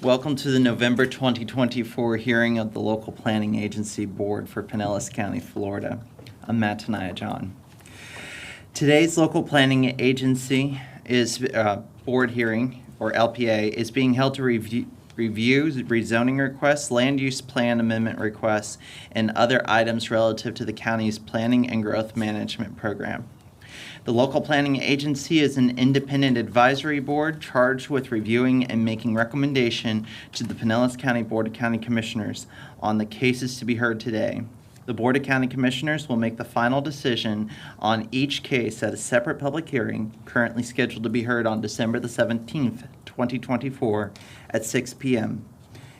Welcome to the November 2024 hearing of the Local Planning Agency Board for Pinellas County, Florida. I'm Matt John. Today's Local Planning Agency board hearing, or LPA, is being held to review rezoning requests, land use plan amendment requests, and other items relative to the county's planning and growth management program. The Local Planning Agency is an independent advisory board charged with reviewing and making recommendation to the Pinellas County Board of County Commissioners on the cases to be heard today. The Board of County Commissioners will make the final decision on each case at a separate public hearing currently scheduled to be heard on December the 17th, 2024 at 6 p.m.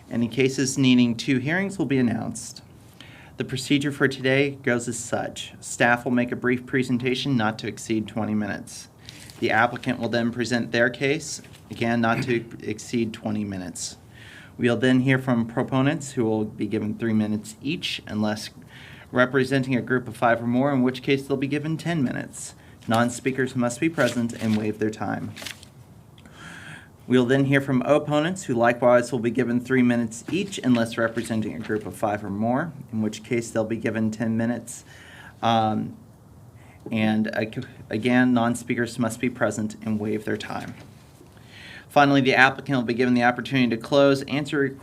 Any cases needing 2 hearings will be announced. The procedure for today goes as such. Staff will make a brief presentation not to exceed 20 minutes. The applicant will then present their case, again not to exceed 20 minutes. We'll then hear from proponents who will be given 3 minutes each unless representing a group of 5 or more, in which case they'll be given 10 minutes. Non-speakers must be present and waive their time. We'll then hear from opponents who likewise will be given 3 minutes each unless representing a group of 5 or more, in which case they'll be given 10 minutes. Again, non-speakers must be present and waive their time. Finally, the applicant will be given the opportunity to close, answer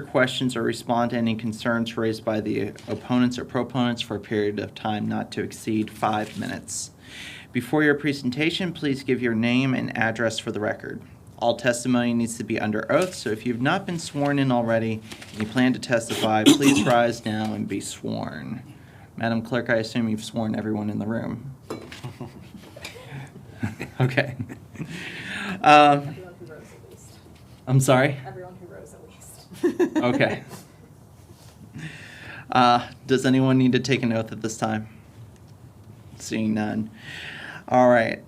questions, or respond to any concerns raised by the opponents or proponents for a period of time not to exceed 5 minutes. Before your presentation, please give your name and address for the record. All testimony needs to be under oath, so if you've not been sworn in already and you plan to testify, please rise now and be sworn. Madam Clerk, I assume you've sworn everyone in the room. Okay. Everyone who rose at least. I'm sorry? Everyone who rose at least. Okay. Does anyone need to take an oath at this time? Seeing none. All right.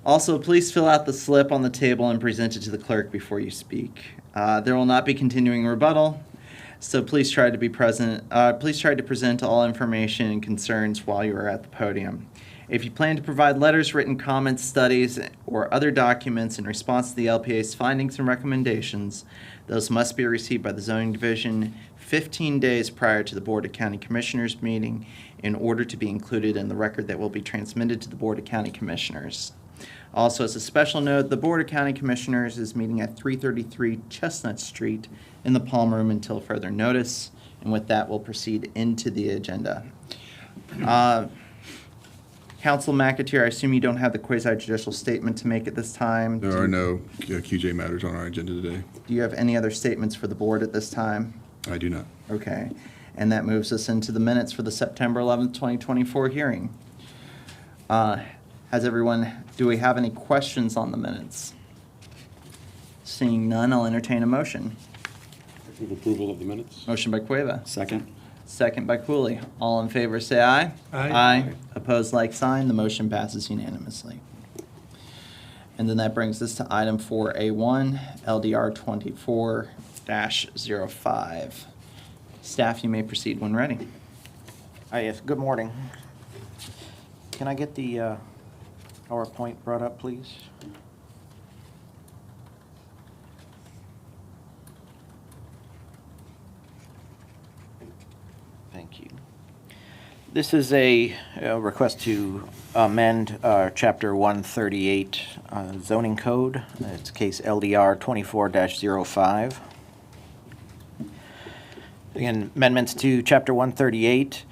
Also, please fill out the slip on the table and present it to the clerk before you speak. There will not be continuing rebuttal, so please try to present all information and concerns while you are at the podium. If you plan to provide letters, written comments, studies, or other documents in response to the LPA's findings and recommendations, those must be received by the Zoning Division 15 days prior to the Board of County Commissioners meeting in order to be included in the record that will be transmitted to the Board of County Commissioners. Also, as a special note, the Board of County Commissioners is meeting at 333 Chestnut Street in the Palm Room until further notice. And with that, we'll proceed into the agenda. Council McAteer, I assume you don't have the quasi-judicial statement to make at this time? There are no QJ matters on our agenda today. Do you have any other statements for the board at this time? I do not. Okay. And that moves us into the minutes for the September 11th, 2024 hearing. Do we have any questions on the minutes? Seeing none, I'll entertain a motion. Move approval of the minutes. Motion by Cueva. Second. Second by Cooley. All in favor say aye. Aye. Opposed, like sign. The motion passes unanimously. And then that brings us to item 4A1, LDR 24-05. Staff, you may proceed when ready. Yes, good morning. Can I get the PowerPoint brought up, please? Thank you. This is a request to amend Chapter 138 zoning code. It's case LDR 24-05. Again, amendments to Chapter 138.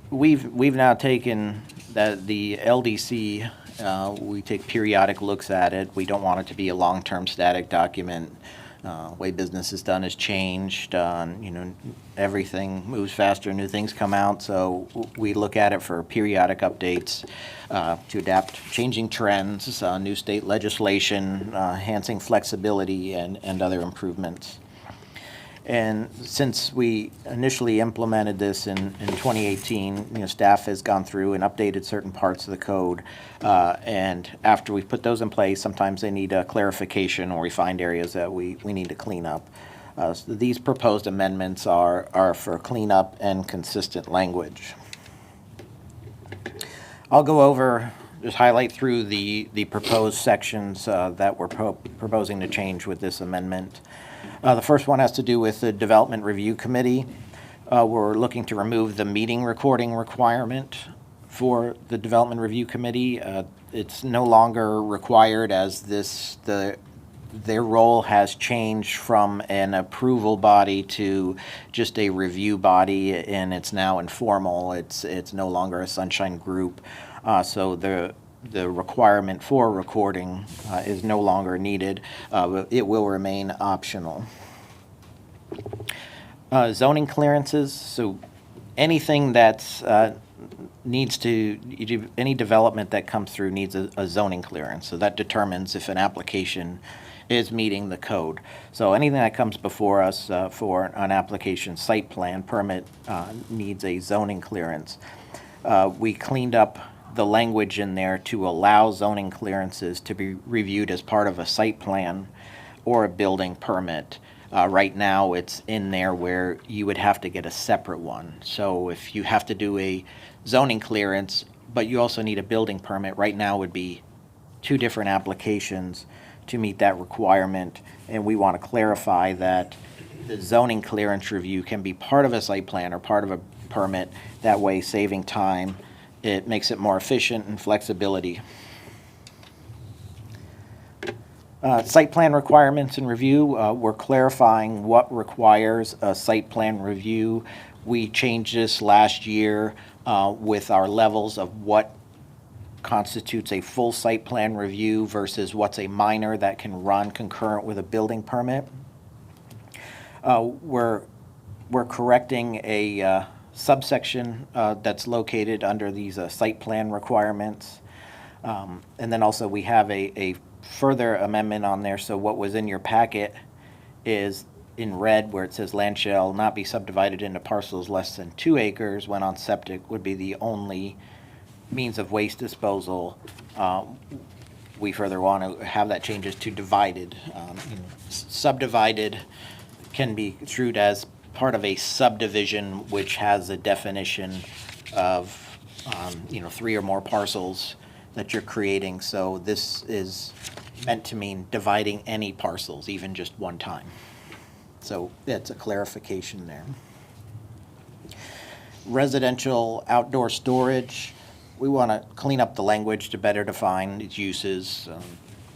We've now taken the LDC. We take periodic looks at it. We don't want it to be a long-term static document. Way business is done has changed. Everything moves faster, new things come out, so we look at it for periodic updates to adapt changing trends, new state legislation, enhancing flexibility, and other improvements. And since we initially implemented this in 2018, staff has gone through and updated certain parts of the code. And after we put those in place, sometimes they need a clarification or we find areas that we need to clean up. So these proposed amendments are for cleanup and consistent language. I'll go over just highlight through the proposed sections that we're proposing to change with this amendment. The first one has to do with the Development Review Committee. We're looking to remove the meeting recording requirement for the Development Review Committee. It's no longer required as their role has changed from an approval body to just a review body, and it's now informal. It's no longer a sunshine group. So the requirement for recording is no longer needed. It will remain optional. Zoning clearances, so anything that's any development that comes through needs a zoning clearance. So that determines if an application is meeting the code. So anything that comes before us for an application site plan permit needs a zoning clearance. We cleaned up the language in there to allow zoning clearances to be reviewed as part of a site plan or a building permit. Right now, it's in there where you would have to get a separate one. So if you have to do a zoning clearance, but you also need a building permit, right now would be two different applications to meet that requirement. And we want to clarify that the zoning clearance review can be part of a site plan or part of a permit. That way, saving time, it makes it more efficient and flexibility. Site plan requirements and review, we're clarifying what requires a site plan review. We changed this last year with our levels of what constitutes a full site plan review versus what's a minor that can run concurrent with a building permit. We're correcting a subsection that's located under these site plan requirements. And then also we have a further amendment on there. So what was in your packet is in red where it says land shall not be subdivided into parcels less than 2 acres when on septic would be the only means of waste disposal. We further want to have that changes to divided. Subdivided can be construed as part of a subdivision which has a definition of 3 or more parcels that you're creating. So this is meant to mean dividing any parcels, even just one time. So that's a clarification there. Residential outdoor storage, we want to clean up the language to better define its uses.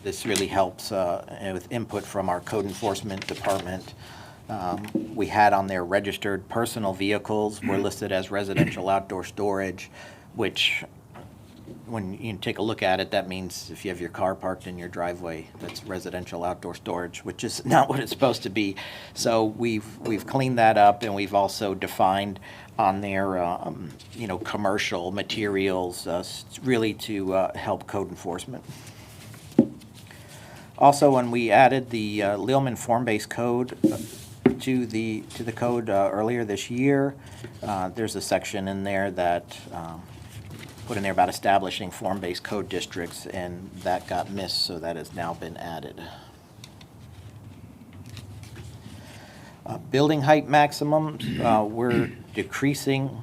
This really helps with input from our code enforcement department. We had on there registered personal vehicles were listed as residential outdoor storage, which when you take a look at it, that means if you have your car parked in your driveway, that's residential outdoor storage, which is not what it's supposed to be. So we've cleaned that up, and we've also defined on there, commercial materials, really to help code enforcement. Also, when we added the Lealman form-based code to the code earlier this year, there's a section in there that put in there about establishing form-based code districts, and that got missed, so that has now been added. Building height maximums, we're decreasing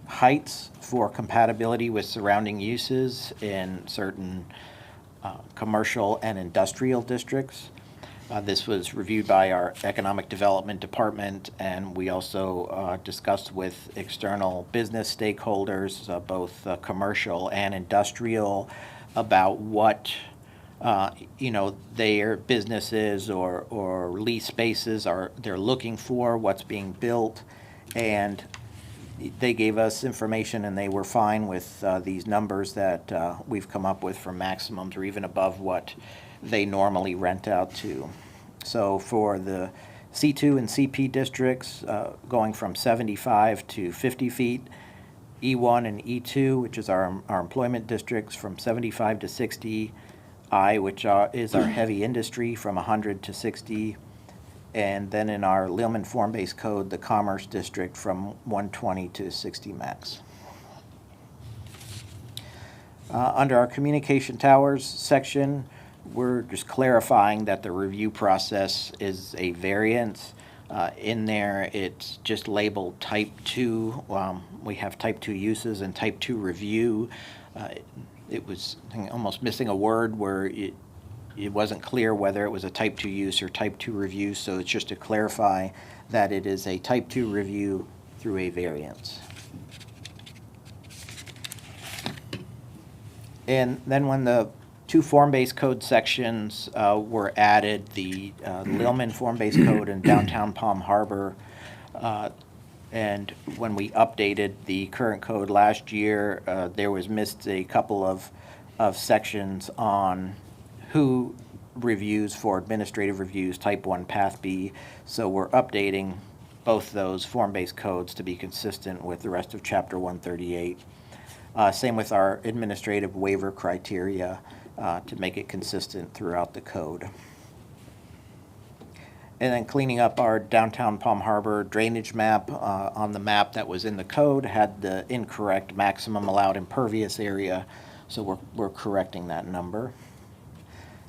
heights for compatibility with surrounding uses in certain commercial and industrial districts. This was reviewed by our Economic Development Department, and we also discussed with external business stakeholders, both commercial and industrial, about what their businesses or lease spaces they're looking for, what's being built, and they gave us information, and they were fine with these numbers that we've come up with for maximums or even above what they normally rent out to. So for the C2 and CP districts, going from 75 to 50 feet, E1 and E2, which is our employment districts, from 75 to 60, I, which is our heavy industry, from 100 to 60, and then in our Lealman form-based code, the commerce district, from 120 to 60 max. Under our communication towers section, we're just clarifying that the review process is a variance. In there, it's just labeled type 2. We have type 2 uses and type 2 review. it was I think, almost missing a word where it wasn't clear whether it was a type 2 use or type 2 review, so it's just to clarify that it is a type 2 review through a variance. And then when the two form-based code sections were added, the Lillman form-based code and downtown Palm Harbor, and when we updated the current code last year, there was missed a couple of sections on who reviews for administrative reviews, type 1, path B. So we're updating both those form-based codes to be consistent with the rest of Chapter 138. Same with our administrative waiver criteria to make it consistent throughout the code. And then cleaning up our downtown Palm Harbor drainage map. On the map that was in the code had the incorrect maximum allowed impervious area, so we're correcting that number.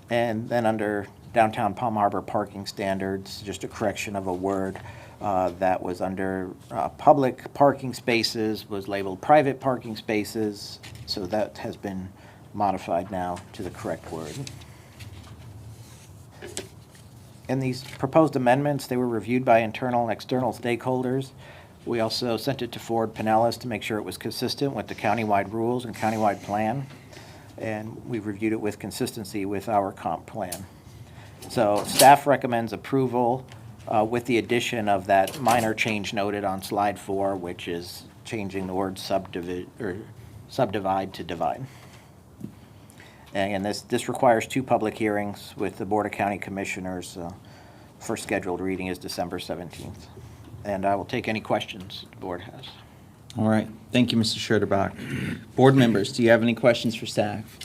And then under downtown Palm Harbor parking standards, just a correction of a word that was under public parking spaces was labeled private parking spaces, so that has been modified now to the correct word. And these proposed amendments, they were reviewed by internal and external stakeholders. We also sent it to Ford Pinellas to make sure it was consistent with the countywide rules and countywide plan. And we reviewed it with consistency with our comp plan. So staff recommends approval with the addition of that minor change noted on slide 4, which is changing the word subdivide to divide. And this requires 2 public hearings with the Board of County Commissioners. First scheduled reading is December 17th. And I will take any questions the board has. All right. Thank you, Mr. Schroederbach. Board members, do you have any questions for staff?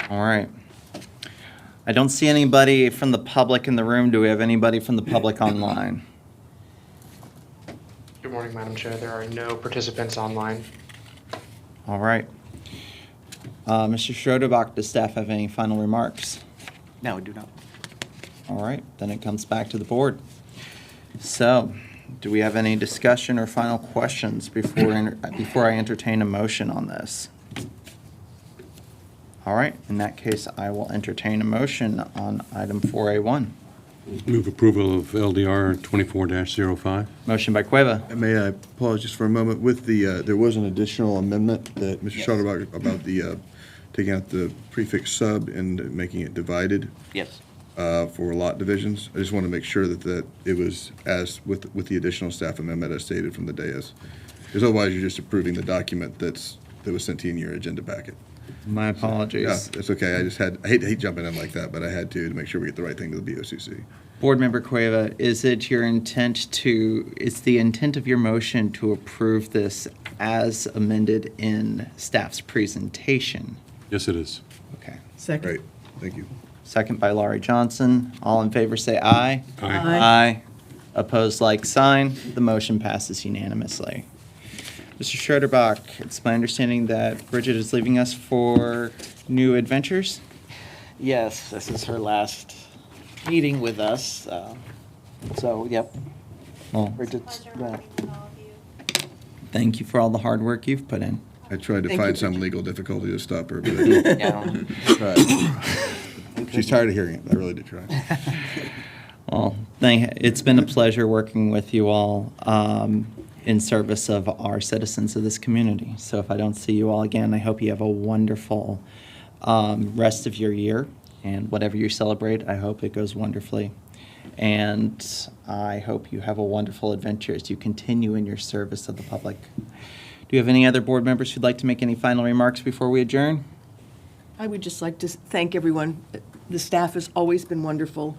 All right. I don't see anybody from the public in the room. Do we have anybody from the public online? Good morning, Madam Chair. There are no participants online. All right. Mr. Schroederbach, does staff have any final remarks? No, we do not. All right, then it comes back to the board. So, do we have any discussion or final questions before I entertain a motion on this? All right, in that case, I will entertain a motion on item 4A1. Move approval of LDR 24-05. Motion by Cueva. May I pause just for a moment? With the, there was an additional amendment that Mr. Yes. Schroederbach about the, taking out the prefix sub and making it divided Yes. For lot divisions. I just want to make sure that it was as, with the additional staff amendment as stated from the dais. Because otherwise, you're just approving the document that was sent to you in your agenda packet. My apologies. Yeah, it's okay. I hate jumping in like that, but I had to make sure we get the right thing to the BOCC. Board Member Cueva, is the intent of your motion to approve this as amended in staff's presentation? Yes, it is. Okay. Second. Great, thank you. Second by Laurie Johnson. All in favor say aye. Aye. Aye. Opposed, like sign. The motion passes unanimously. Mr. Schroederbach, it's my understanding that Bridget is leaving us for new adventures? Yes, this is her last meeting with us. So, yep. Well, Bridget's Pleasure gonna- working with all of you. thank you for all the hard work you've put in. I tried to Thank find you, some Bridget. legal difficulty to stop her, but I Yeah. tried. She's tired of hearing it. I really did try. Well, it's been a pleasure working with you all in service of our citizens of this community. So if I don't see you all again, I hope you have a wonderful rest of your year. And whatever you celebrate, I hope it goes wonderfully. And I hope you have a wonderful adventure as you continue in your service of the public. Do you have any other board members who'd like to make any final remarks before we adjourn? I would just like to thank everyone. The staff has always been wonderful.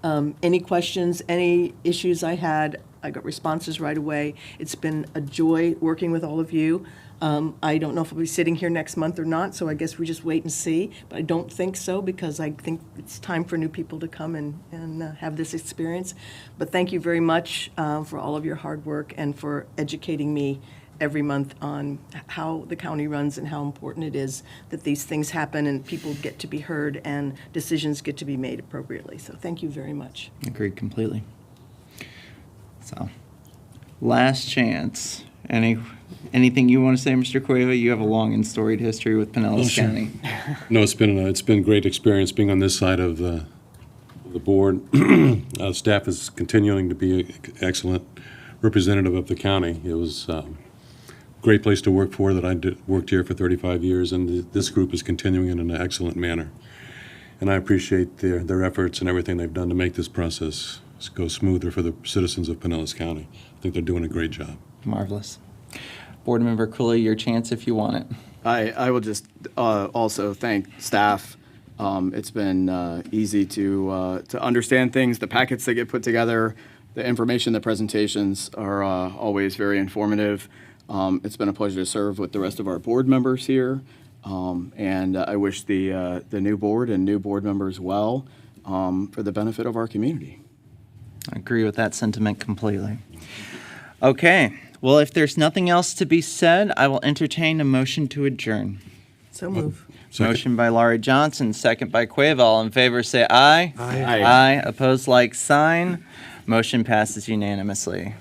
Any questions, any issues I had, I got responses right away. It's been a joy working with all of you. I don't know if I'll be sitting here next month or not, so I guess we just wait and see. But I don't think so, because I think it's time for new people to come and have this experience. But thank you very much for all of your hard work and for educating me every month on how the county runs and how important it is that these things happen and people get to be heard and decisions get to be made appropriately. So thank you very much. Agreed completely. So, last chance. Anything you want to say, Mr. Cueva? You have a long and storied history with Pinellas sure. County. No, it's been a great experience being on this side of the board. Staff is continuing to be an excellent representative of the county. It was a great place to work for that worked here for 35 years, and this group is continuing in an excellent manner. And I appreciate their efforts and everything they've done to make this process go smoother for the citizens of Pinellas County. I think they're doing a great job. Marvelous. Board Member Cooley, your chance if you want it. I will just also thank staff. It's been easy to understand things. The packets that get put together, the information, the presentations are always very informative. It's been a pleasure to serve with the rest of our board members here. And I wish the new board and new board members well for the benefit of our community. I agree with that sentiment completely. Okay. Well, if there's nothing else to be said, I will entertain a motion to adjourn. So move. Second. Motion by Laurie Johnson, second by Cueva. All in favor, say aye. Aye. Aye. Opposed, like sign. Motion passes unanimously.